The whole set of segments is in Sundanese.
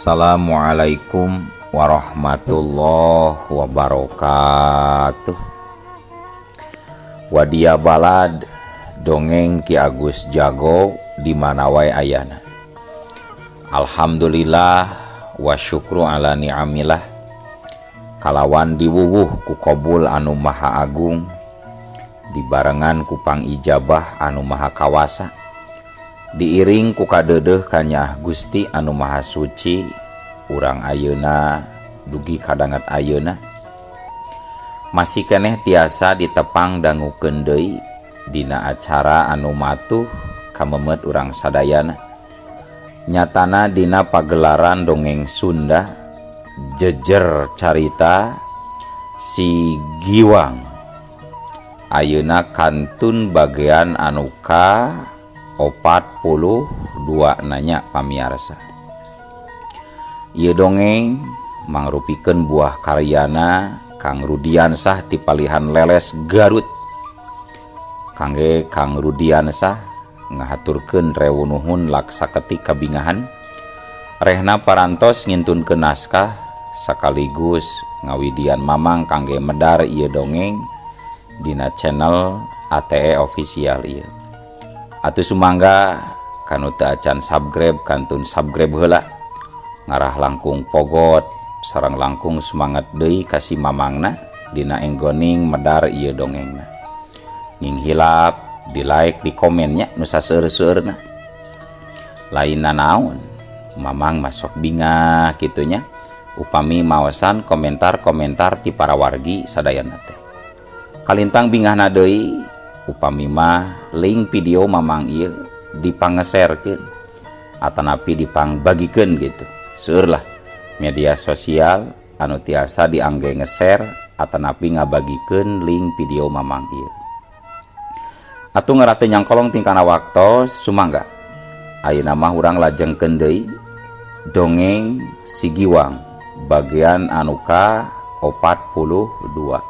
Assalamualaikum warahmatullahi wabarakatuh. Wadia balad dongeng Ki Agus Jago di mana wae ayana. Alhamdulillah wa syukru ala ni'amillah. Kalawan diwuwuh ku qabul anu maha agung, dibarengan ku pangijabah anu maha kawasa, diiring ku kadeudeuh kanyah Gusti anu maha suci, urang ayeuna dugi kadangat ayeuna masih keneh tiasa ditepang dangukeun deui dina acara anu matuh kamemet urang sadayana. Nyatana dina pagelaran dongeng Sunda jejer carita si Giwang, ayeuna kantun bagian anu ka 42 nanya pamiarsa. Ieu dongeng mangrupikeun buah karyana Kang Rudiansah ti Palihan Leles Garut. Kangge Kang Rudiansah ngahaturkeun rewunuhun laksaketi kabingahan, rehna parantos ngintunkeun naskah sakaligus ngawidian mamang kangge medar ieu dongeng dina channel ATE official ieu. Atuh sumangga kanu teu acan subscribe kantun subscribe heula, ngarah langkung pogot sareng langkung semangat deui kasih mamangna dina enggoning medar ieu dongengna. Ning hilap di like di komennya nu saseueur-seueurna. Lainna naon, mamang masuk bingah kitunya upami maosan komentar-komentar ti para wargi sadayana teh. Kalintang bingahna deui upami mah link video mamang ieu dipangeserkeun atanapi dipangbagikeun gitu. Seueur lah media sosial anu tiasa diangge nge-share atanapi ngabagikeun link video mamang ieu. Atuh ngarate nyangkolong tingkana waktos sumangga ayeuna mah urang lajengkeun deui dongeng si Giwang bagian anu ka 42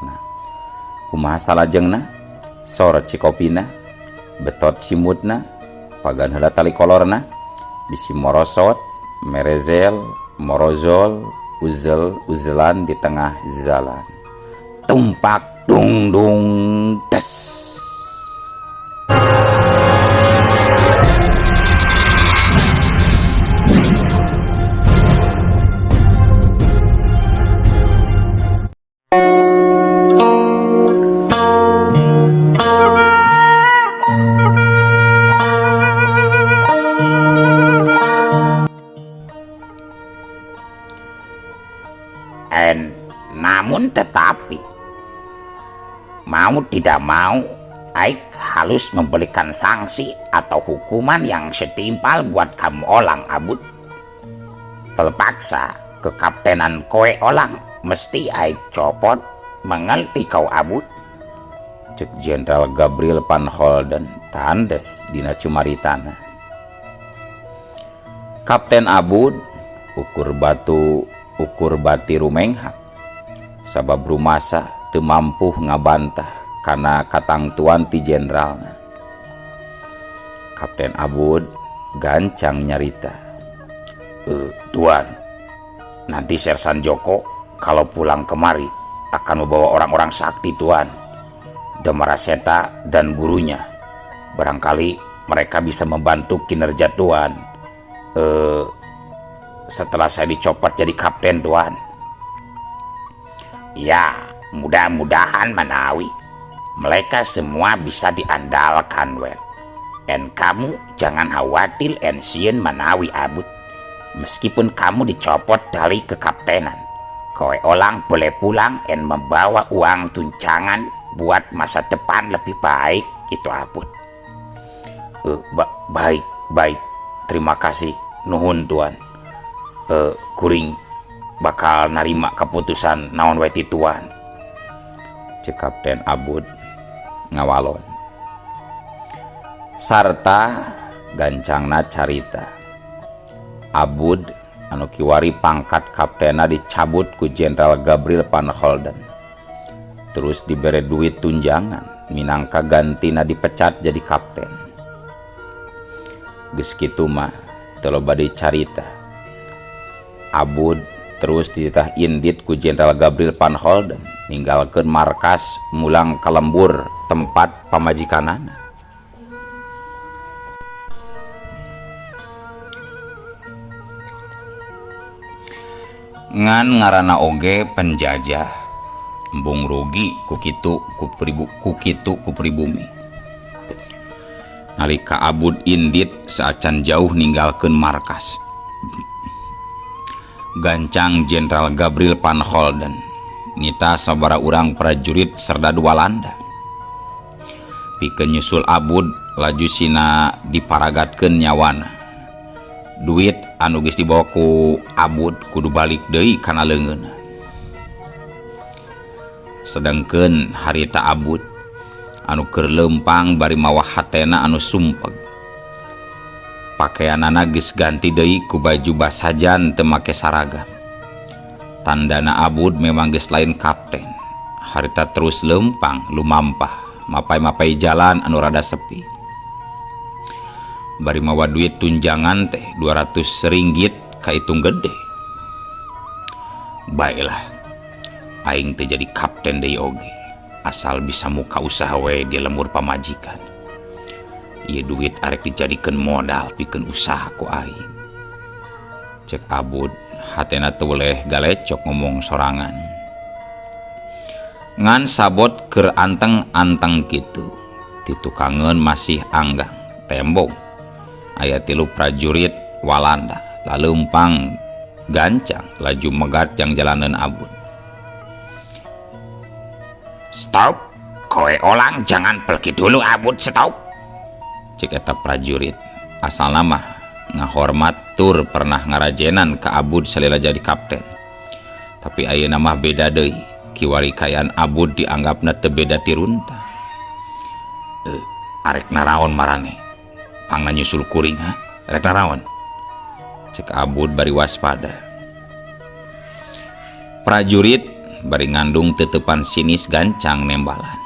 na. Kumaha salajengna? Sor cikopina, betot simutna, pagan heula tali kolorna, bisi morosot, merezel, morozol, uzel-uzelan di tengah jalan. Tumpak dung dung tes. Namun tetapi mau tidak mau Aik harus memberikan sanksi atau hukuman yang setimpal buat kamu Olang Abud. Terpaksa kekaptenan kowe Olang mesti Aik copot, mengerti kau Abud? Cek Jenderal Gabriel Van Holden tandes dina cumaritana. Kapten Abud ukur batu ukur bati rumenghap sabab rumasa teu mampu ngabantah karena katangtuan ti jenderalna. Kapten Abud gancang nyarita, Tuan, nanti Sersan Joko kalau pulang kemari akan membawa orang-orang sakti Tuan, Damaraseta dan gurunya. Barangkali mereka bisa membantu kinerja Tuan setelah saya dicopot jadi kapten Tuan. Ya, mudah-mudahan Manawi mereka semua bisa diandalkan wel. En kamu jangan khawatir en sieun Manawi Abud. Meskipun kamu dicopot dari kekaptenan, kowe Olang boleh pulang en membawa uang tunjangan buat masa depan lebih baik itu Abud. Baik, terima kasih nuhun Tuan. Kuring bakal narima keputusan naon wae ti Tuan, cek Kapten Abud ngawalon. Sarta gancangna carita Abud anu kiwari pangkat kaptena dicabut ku Jenderal Gabriel Van Holden, terus dibere duit tunjangan minangka gantina dipecat jadi kapten. Geus kitu mah teu loba deui carita. Abud terus dititah indit ku Jenderal Gabriel Van Holden ninggalkeun markas mulang ka lembur tempat pamajikanana. Ngan ngaranna oge penjajah embung rugi ku kitu ku pribumi. Nalika Abud indit saacan jauh ninggalkeun markas, gancang Jenderal Gabriel Van Holden nyita sabara urang prajurit serdadu Walanda pikeun nyusul Abud laju sina diparagatkeun nyawana. Duit anu geus dibawa ku Abud kudu balik deui kana leungeunna. Sedengkeun harita Abud anu keur leumpang bari mawa hatena anu sumpeg. Pakaianana geus ganti deui ku baju basajan teu make saragam. Tandana Abud memang geus lain kapten. Harita terus leumpang lumampah mapai-mapai jalan anu rada sepi. Bari mawa duit tunjangan teh 200 ringgit kahitung gede. Baiklah, aing teh jadi kapten deui oge, asal bisa muka usaha we di lembur pamajikan. Ieu duit arek dijadikeun modal pikeun usaha ku aing. Cek Abud, hatena teu boleh galecok ngomong sorangan. Ngan sabot keur anteng-anteng kitu, titukangeun masih anggang tembong. Aya 3 prajurit Walanda laleumpang gancang laju megat jang jalaneun Abud. Stop, kowe olang jangan pergi dulu Abud, stop. Cek eta prajurit asalna mah ngahormat tur pernah ngarajenan ka Abud salila jadi kapten. Tapi ayeuna mah beda deui, kiwari kayaan Abud dianggapna teu beda ti runta. Arek naraon marane? Pangna nyusul kuring ha? Arek naraon? Cek Abud bari waspada. Prajurit bari ngandung tetepan sinis gancang nembalan.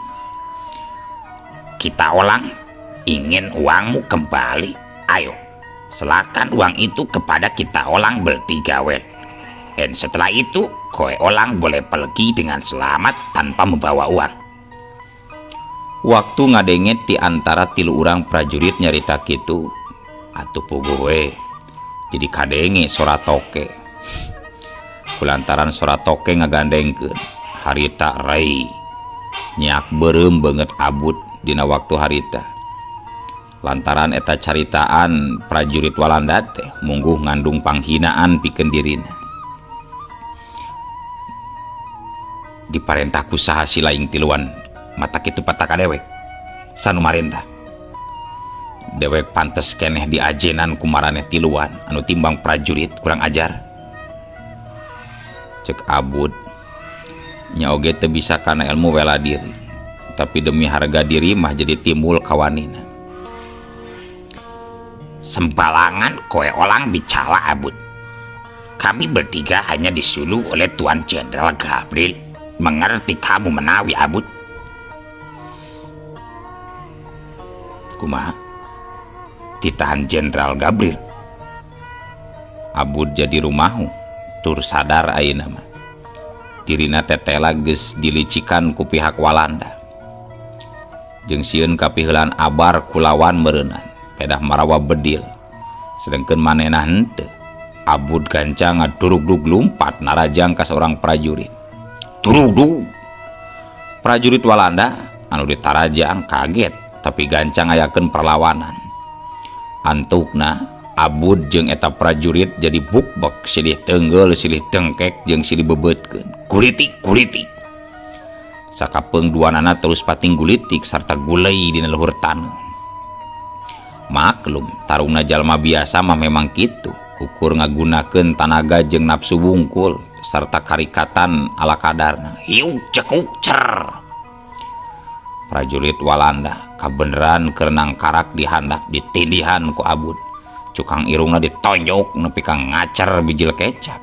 Kita olang ingin uangmu kembali. Ayo, serahkan uang itu kepada kita olang bertiga wel. Dan setelah itu, kowe olang boleh pergi dengan selamat tanpa membawa uang. Waktu ngadenget di antara 3 urang prajurit nyarita kitu, atuh puguh we jadi kadenge sora toke. Kulantaran sora toke ngagandengkeun harita rai nyak beureum banget Abud dina waktu harita. Lantaran eta caritaan prajurit Walanda teh mungguh ngandung panghinaan pikeun dirina. Diparentah ku saha si laing tiluan mata kitu pataka dewek sanu marentah. Dewek pantes keneh diajenan ku maraneh tiluan anu timbang prajurit kurang ajar. Cek Abud, nya oge teu bisa kana ilmu bela diri, tapi demi harga diri mah jadi timbul kawanina. Sembalangan kowe olang bicara Abud. Kami bertiga hanya disuruh oleh Tuan Jenderal Gabriel. Mengerti kamu menawi Abud? Kumaha? Ditahan Jenderal Gabriel. Abud jadi rumahu tur sadar ayeuna mah dirina tetela geus dilicikan ku pihak Walanda. Jeung sieun kapiheulan abar kulawan meureunnan pedah marawa bedil, sedengkeun manehna henteu. Abud gancang ngadurugdug lumpat narajang ka seorang prajurit. Durugdug. Prajurit Walanda anu ditarajang kaget tapi gancang ayakeun perlawanan. Antukna Abud jeung eta prajurit jadi bukbek silih teunggel silih tengkek jeung silih bebeutkeun. Kuliti. Sakapeung duanana terus pating gulitik sarta gulei dina luhur taneuh. Maklum tarungna jalma biasa mah memang kitu, ukur ngagunakeun tanaga jeung nafsu wungkul sarta karikatan ala kadarna. Hiu cekuk cer. Prajurit Walanda kabeneran keur nangkarak dihandap ditindihan ku Abud. Cukang irungna ditonjok nepi ka ngacer bijil kecap.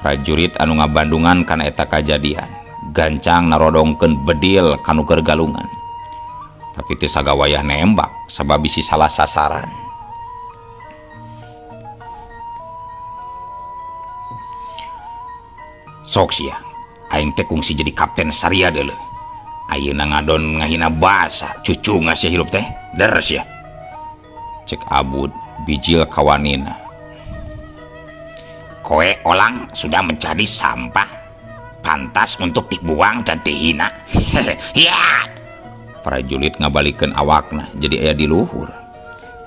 Prajurit anu ngabandungan kana eta kajadian gancang narodongkeun bedil kanu keur galungan. Tapi teu sagawayah nembak sabab bisi salah sasaran. Sok sia aing teh kungsi jadi kapten Saria deuleu. Ayeuna ngadon ngahina basa cucu ngasih hirup teh deres ya. Cek Abud bijil kawanina. Koe olang sudah menjadi sampah, pantas untuk dibuang dan dihina. Ya. Prajurit ngabalikeun awakna jadi aya di luhur.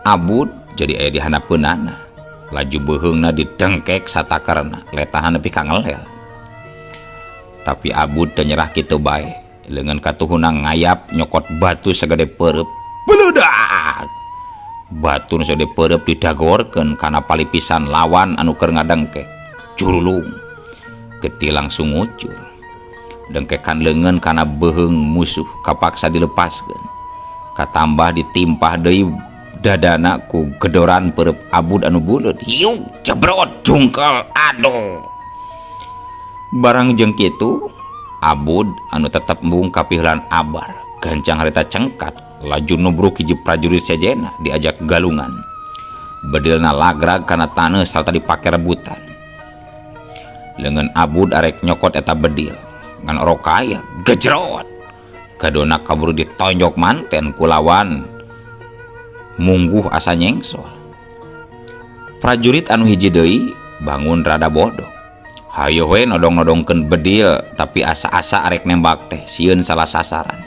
Abud jadi aya di handapeunana. Laju beuheungna didengkek satakarna letahan nepi ka ngelel. Tapi Abud teu nyerah kitu bae. Leungeun katuhuna ngayap nyokot batu sagede peureub. Beledak. Batu nu sagede peureub didagorkeun kana palipisan lawan anu keur ngadengkek. Curulung. Getih langsung ngucur. Dengkekan leungeun kana beuheung musuh kapaksa dilepaskeun. Katambah ditimpah deui dadana ku gedoran peureub Abud anu buleud. Hiu jebrot jungkel aduh. Barang jeung kitu Abud anu tetep embung kapiheulan abar gancang harita cengkat laju nubruk hiji prajurit sejena diajak galungan. Bedilna lagrag kana taneuh sarta dipake rebutan. Leungeun Abud arek nyokot eta bedil ngan orokaya gejrot. Kadona kaburu ditonjok manten ku lawan mungguh asa nyengsol. Prajurit anu hiji deui bangun rada bodoh. Hayo we nodong-nodongkeun bedil tapi asa-asa arek nembak teh sieun salah sasaran.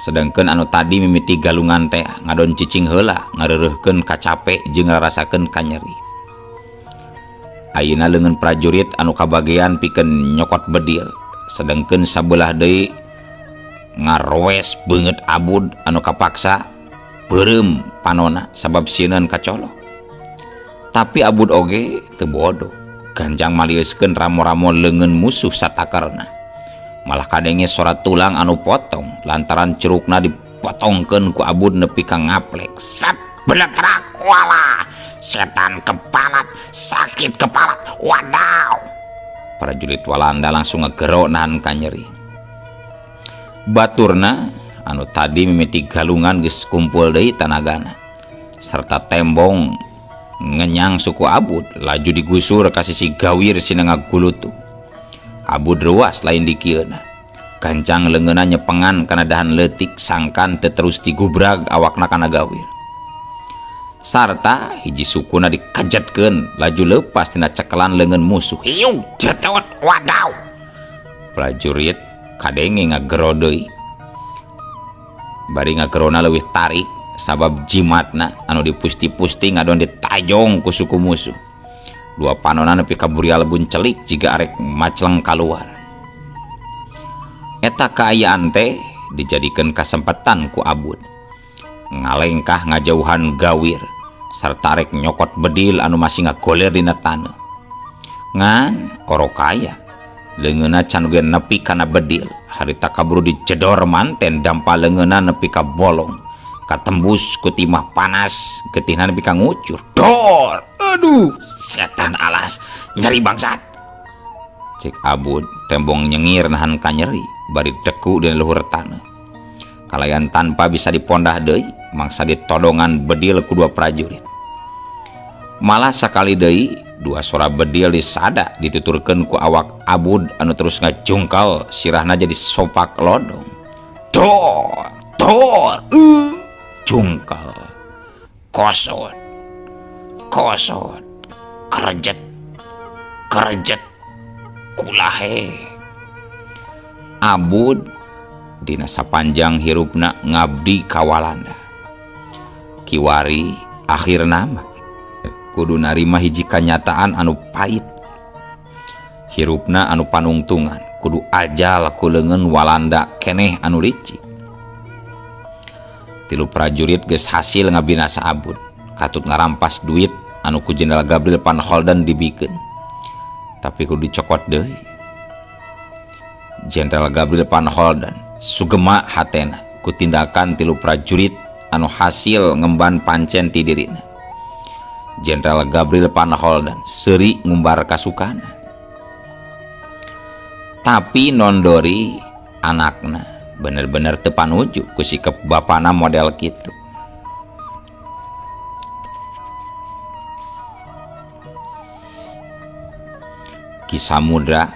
Sedangkeun anu tadi mimiti galungan teh ngadon cicing heula ngareureuhkeun ka capek jeung ngarasakeun ka nyeri. Ayeuna leungeun prajurit anu kabagean pikeun nyokot bedil, sedangkeun sabelah deui ngarowes beungeut Abud anu kapaksa peureum panona sabab sieunaan kacolok. Tapi Abud oge teu bodoh. Ganjang malieuskeun ramo-ramo leungeun musuh satakarna. Malah kadenge sora tulang anu potong lantaran cerukna dipotongkeun ku Abud nepi ka ngaplek. Sat beletrak wala. Setan kepalat, sakit kepala. Wadaw. Prajurit Walanda langsung ngegero nahan ka nyeri. Baturna anu tadi mimiti galungan geus kumpul deui tanagana. Serta tembong ngenyang suku Abud laju digusur ka sisi gawir sina ngagulutu. Abud ruas lain dikieuna. Gancang leungeunna nyepengan kana dahan leutik sangkan teu terus digubrag awakna kana gawir. Sarta hiji sukuna dikajetkeun laju leupas tina cekelan leungeun musuh. Hiu jetot wadaw. Prajurit kadenge ngagero deui. Bari ngagerona leuwih tarik sabab jimatna anu dipusti-pusti ngadon ditajong ku suku musuh. Dua panona nepi ka burial buncelik jiga arek macleng kaluar. Eta kaayaan teh dijadikeun kasempatan ku Abud. Ngalengkah ngajauhan gawir sarta arek nyokot bedil anu masih ngagoler dina taneuh. Ngan orokaya leungeunna can ge nepi kana bedil, harita kaburu dijedor manten dampal leungeunna nepi ka bolong. Katembus ku timah panas getihna nepi ka ngucur. Dor. Aduh, setan alas nyeri bangsat. Cek Abud tembong nyengir nahan ka nyeri bari deku di luhur taneuh. Kalayan tanpa bisa dipondah deui mangsa ditodongan bedil ku dua prajurit. Malah sakali deui dua sora bedil disada dituturkeun ku awak Abud anu terus ngajungkal sirahna jadi sopak lodong. Dor, jungkal, kosot, kerjet, kulahe. Abud dina sapanjang hirupna ngabdi ka Walanda. Kiwari akhirna mah kudu narima hiji kanyataan anu pait. Hirupna anu panungtungan kudu ajal ku leungeun Walanda keneh anu licik. Tilu prajurit geus hasil ngabinasa Abud, katut ngarampas duit anu ku Jenderal Gabriel Van Holden dibikeun. Tapi kudu dicokot deui. Jenderal Gabriel Van Holden sugema hatena ku tindakan tilu prajurit anu hasil ngemban pancen ti dirina. Jenderal Gabriel Van Holden seuri ngumbar kasukana. Tapi nondori anakna bener-bener teu panuju ku sikep bapana model kitu. Ki Samudra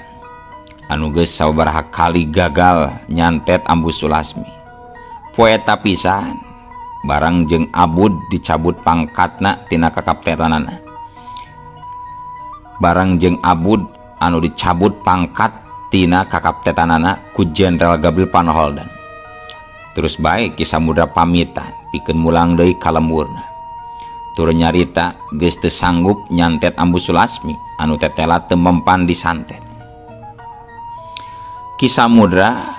anu geus sabaraha kali gagal nyantet Ambu Sulasmi. Poe eta pisan barang jeung Abud dicabut pangkatna tina kakaptenanana. Barang jeung Abud anu dicabut pangkat tina kakaptenanana ku Jenderal Gabriel Panholdan. Terus bae Ki Samudra pamitan pikeun mulang deui ka lemburna. Tur nyarita geus teu sanggup nyantet Ambu Sulasmi anu tetela teu mempan disantet. Ki Samudra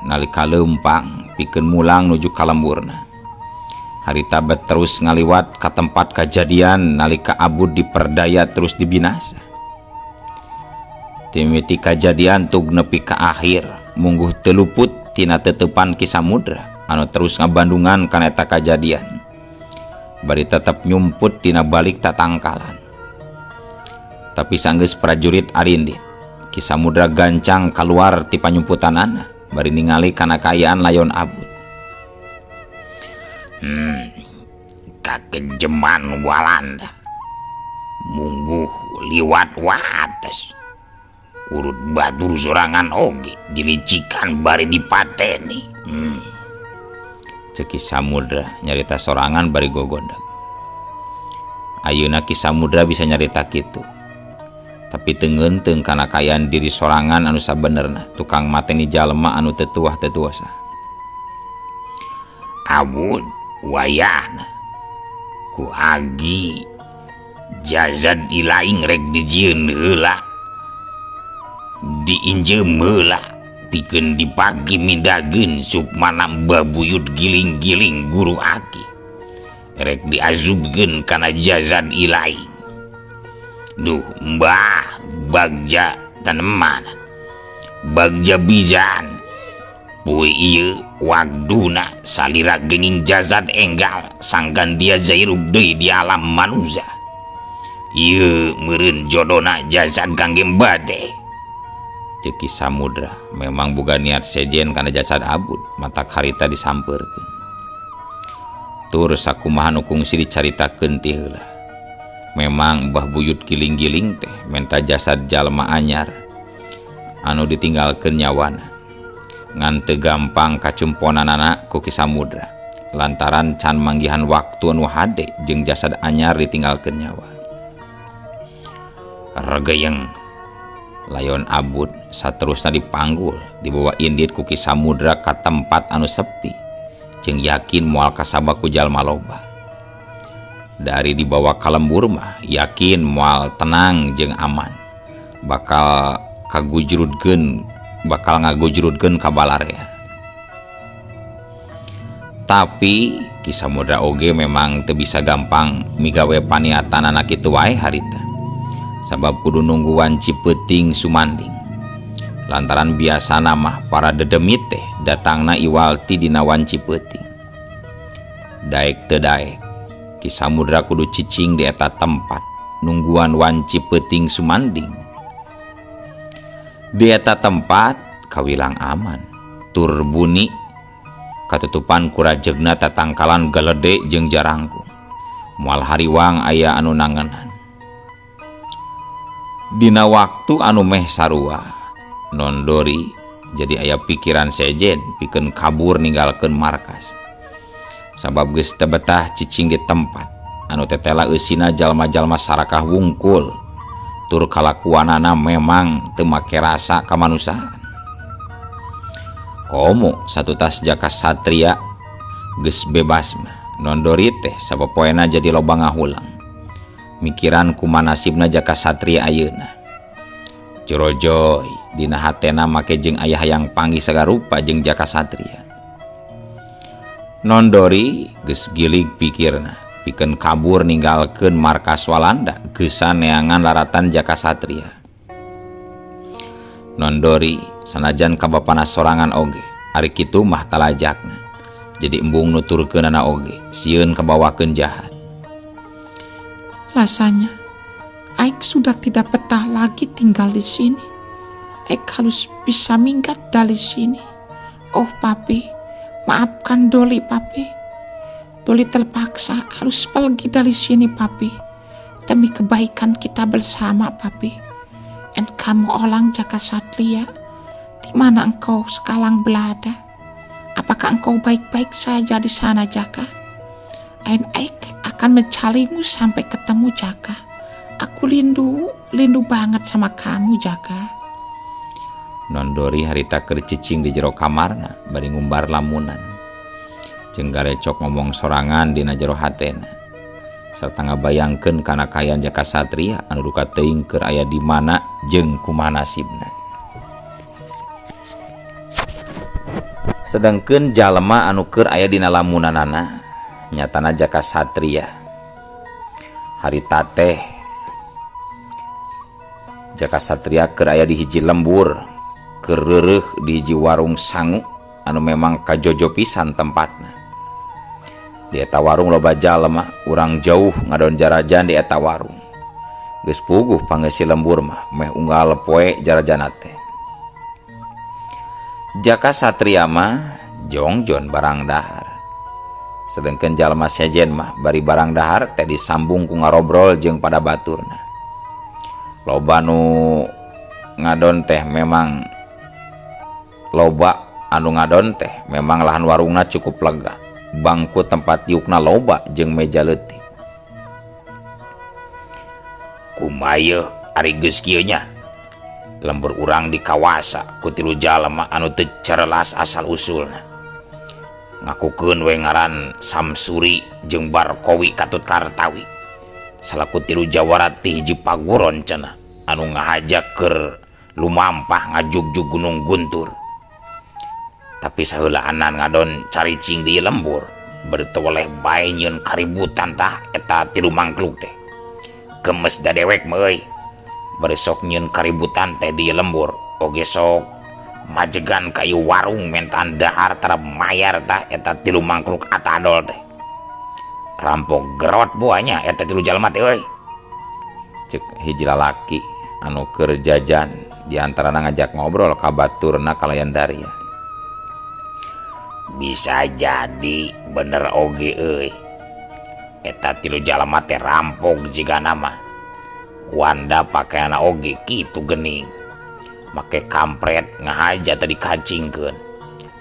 nalika leumpang pikeun mulang nuju ka lemburna. Harita terus ngaliwat ka tempat kajadian nalika Abud diperdaya terus dibinasa. Timiti kajadian tug nepi ka akhir mungguh teu luput tina tetepan Ki Samudra anu terus ngabandungan kana eta kajadian. Bari tetep nyumput tina balik tatangkalan. Tapi sanggeus prajurit arindit, Ki Samudra gancang keluar ti panyumputanana bari ningali kana kaayaan layon Abud. Kakejeman Walanda mungguh liwat wates. Urut batur sorangan oge dilicikan bari dipateni. Cek Ki Samudra nyarita sorangan bari gogodag. Ayeuna Ki Samudra bisa nyarita kitu. Tapi teungeunteung kana kaayaan diri sorangan anu sabenerna tukang mateni jalma anu teu tuah-teu Abud wayahna ku agi jazad ilaing rek dijieun heula diinjem heula pikeun dipagi mindageun supmana babuyut giling-giling guru aki rek diazubkeun kana jazad ilaing. Duh mbah bagja taneman bagja bizan poe ieu wagduna salira geuning jazad enggal sanggan dia zairub deui di alam manusia. Ieu meureun jodona jazad kangge bade. Cek Ki Samudra memang boga niat sejen kana jasad Abud matak harita disampeurkeun. Tur sakumaha nu kungsi dicaritakeun ti heula. Memang Mbah Buyut giling-giling teh menta jasad jalma anyar anu ditinggalkeun nyawana. Ngan teu gampang kacumponanana ku Ki Samudra lantaran can manggihan waktu anu hade jeung jasad anyar ditinggalkeun nyawa. Regeyeng layon Abud saterusna dipanggul dibawa indit ku Ki Samudra ka tempat anu sepi jeung yakin moal kasaba ku jalma loba. Dari dibawa ka lembur mah yakin moal tenang jeung aman bakal ngagujrudkeun ka balarea. Tapi Ki Samudra oge memang teu bisa gampang migawe paniatan anak kitu wae harita. Sabab kudu nunggu wanci peuting sumanding. Lantaran biasana mah para dedemit teh datangna iwalti dina wanci peuting. Daek teu daek Ki Samudra kudu cicing di eta tempat nungguan wanci peuting sumanding. Di eta tempat kawilang aman tur buni katutupan ku rajegna tatangkalan galede jeung jarangkung moal hariwang aya anu nangenan. Dina waktu anu meh sarua Nondori jadi aya pikiran sejen pikeun kabur ninggalkeun markas. Sabab geus teu betah cicing di tempat anu tetela eusina jalma-jalma sarakah wungkul tur kalakuanana memang teu make rasa kamanusan. Komo satu tas jaka satria geus bebas mah Nondori teh sapopoena jadi loba ngahulang mikiran kumaha nasibna jaka satria ayeuna. Jorojoy dina hatena make jeung aya hayang panggih sagarupa jeung jaka satria. Nondori geus gilig pikirna pikeun kabur ninggalkeun markas Walanda geusan neangan laratan jaka satria. Nondori sanajan kabapana sorangan oge ari kitu mah talajakna jadi embung nuturkeunana oge sieun kabawakeun jahat. Rasanya Aik sudah tidak betah lagi tinggal di sini. Aik harus bisa minggat dari sini. Oh papi, maafkan Doli papi. Doli terpaksa harus pergi dari sini papi. Demi kebaikan kita bersama papi. En kamu orang Jaka Satria, di mana engkau sekarang berada? Apakah engkau baik-baik saja di sana, Jaka? En Aik akan mencarimu sampai ketemu, Jaka. Aku rindu banget sama kamu, Jaka. Nondori harita keur cicing di jero kamarna bari ngumbar lamunan. Jeung garecok ngomong sorangan dina jero hatena. Sarta ngabayangkeun kana kayan Jaka Satria anu duka teuing keur aya di mana jeung kumaha nasibna. Sedengkeun jalema anu keur aya dina lamunanana nyatana Jaka Satria. Harita teh Jaka Satria keur aya di hiji lembur, keur reureuh di hiji warung sangu anu memang kajojo pisan tempatna. Di eta warung loba jalema, urang jauh ngadon jarajan di eta warung. Geus puguh pangeus si lembur mah meh unggal poe jarajana teh. Jaka Satria mah jongjon barang dahar. Sedengkeun jalema sejen mah bari barang dahar teh disambung ku ngarobrol jeung pada baturna. Loba nu ngadon teh memang lahan warungna cukup lega. Bangku tempat tiukna loba jeung meja leutik. Kumaha ari geus kieu nya? Lembur urang dikawasa ku tilu jalema anu teu cerelas asal usulna. Ngakukeun we ngaran Samsuri jeung Barkowi Katut Kartawi. Salaku tilu jawara ti hiji paguron cenah anu ngahajak keur lumampah ngajugjug Gunung Guntur. Tapi saheulaanan ngadon caricing di lembur bertoleh bae nyieun kaributan tah eta tilu mangkluk teh. Gemes da dewek mah euy. Bari sok nyieun kaributan teh di lembur oge sok majegan ka ieu warung mentan dahar tara mayar tah eta tilu mangkluk atadol teh. Rampok gerot buahnya eta tilu jalma teh euy. Ceuk hiji lalaki anu keur jajan di antarana ngajak ngobrol ka baturna kalayan Daria. Bisa jadi bener oge euy. Eta tilu jalma teh rampok jigana mah. Wanda pakeana oge kitu geuning. Make kampret ngahaja tadi kacingkeun.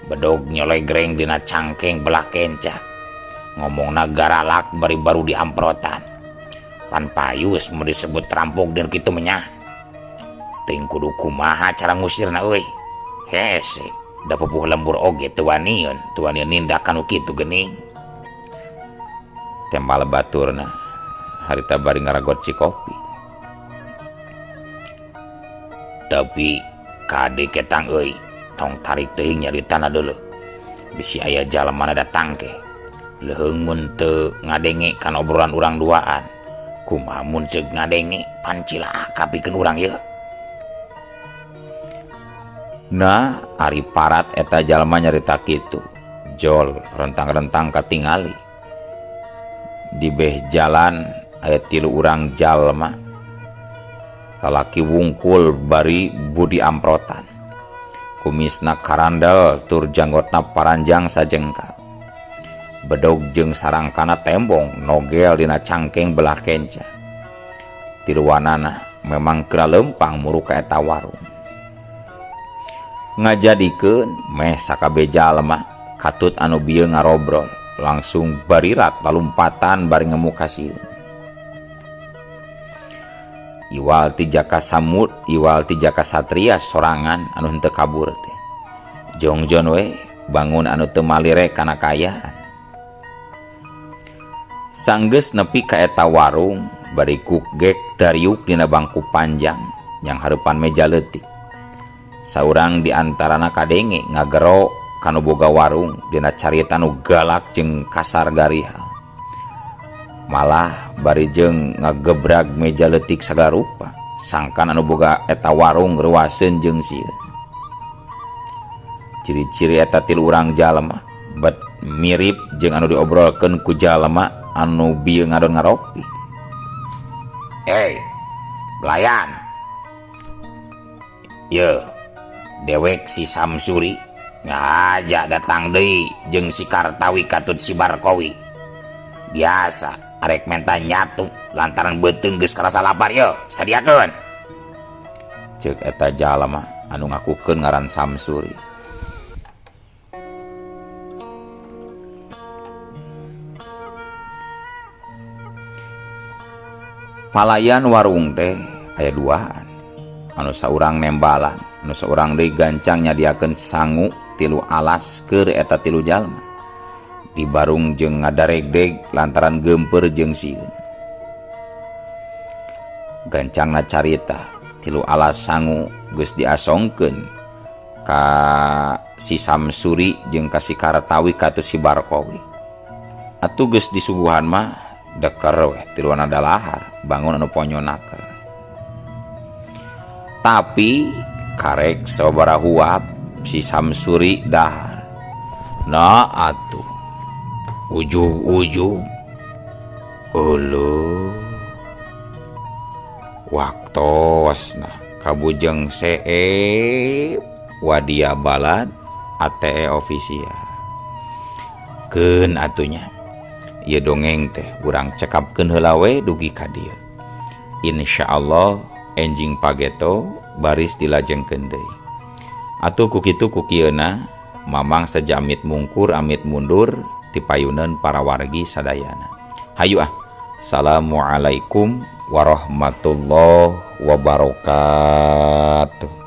Bedog nyolegreng dina cangkeng belah kenca. Ngomongna garalak bari baru diamprotan. Pan payus mau disebut rampok dan kitu menyah. Teuing kudu kumaha cara ngusirna euy. Hese da pupuh lembur oge teu waniun nindakan kitu geuning. Tembal baturna harita bari ngaragot cikopi. Tapi kade ketang euy, tong tarik teuing nyaritana deuleu. Bisi aya jalema datang ke. Leuheung mun teu ngadenge kan obrolan urang duaan. Kumaha mun ceuk ngadenge pan cilaka pikeun urang ieu. Nah, ari parat eta jalma nyarita kitu. Jol rentang-rentang katingali. Di beh jalan aya tilu urang jalma. Lalaki wungkul bari budi amprotan. Kumisna karandel tur janggotna paranjang sajengkal. Bedog jeung sarangkana tembong nogel dina cangkeng belah kenca. Tiluanana memang kera lempang muru ka eta warung. Ngajadikeun meh sakabe jalma katut anu bieu ngarobrol langsung barirat lalumpatan bari ngemukasieun. Iwal ti Jaka Satria sorangan anu henteu kabur teh. Jongjon we bangun anu teu malire kana kayaan. Sanggeus nepi ka eta warung bari kukgek dariuk dina bangku panjang yang hareupan meja leutik. Saurang di antarana kadenge ngagero kanu boga warung dina carita nu galak jeung kasar garihal. Malah bari jeung ngagebrag meja leutik sagala rupa sangkan anu boga eta warung reuaseun jeung sieun. Ciri-ciri eta tilu urang jalma bet mirip jeung anu diobrolkeun ku jalma anu bieu ngadon ngaropi. Hei, belayan. Ye, dewek si Samsuri ngajak datang deui jeung si Kartawi Katut si Barkowi. Biasa arek menta nyatu lantaran beuteung geus karasa lapar. Ye, sadiakeun. Ceuk eta jalma anu ngakukeun ngaran Samsuri. Palayan warung teh aya duaan, anu saurang nembalan, anu saurang deui gancang nyadiakeun sangu 3 alas keur eta 3 jalma. Di barung jeung ngadaregdeg lantaran geumpeur jeung sieun. Gancangna carita 3 alas sangu geus diasongkeun ka si Samsuri jeung ka si Kartawi katus si Barkowi. Atuh geus disuguhan mah deker weh tiluana dalahar bangun anu ponyonaker. Tapi karek sababaraha huap si Samsuri dahar. Nah atuh ujug-ujug uluh waktosna kabujeng seep wadia balad ATE official. Keun atunya ieu dongeng teh urang cekapkeun heula we dugi ka dieu. Insyaallah enjing pageto baris dilajengkeun deui. Atuh kukitu kukieuna mamang saja amit mungkur amit mundur ti payuneun para wargi sadayana. Hayu ah. Assalamualaikum warahmatullahi wabarakatuh.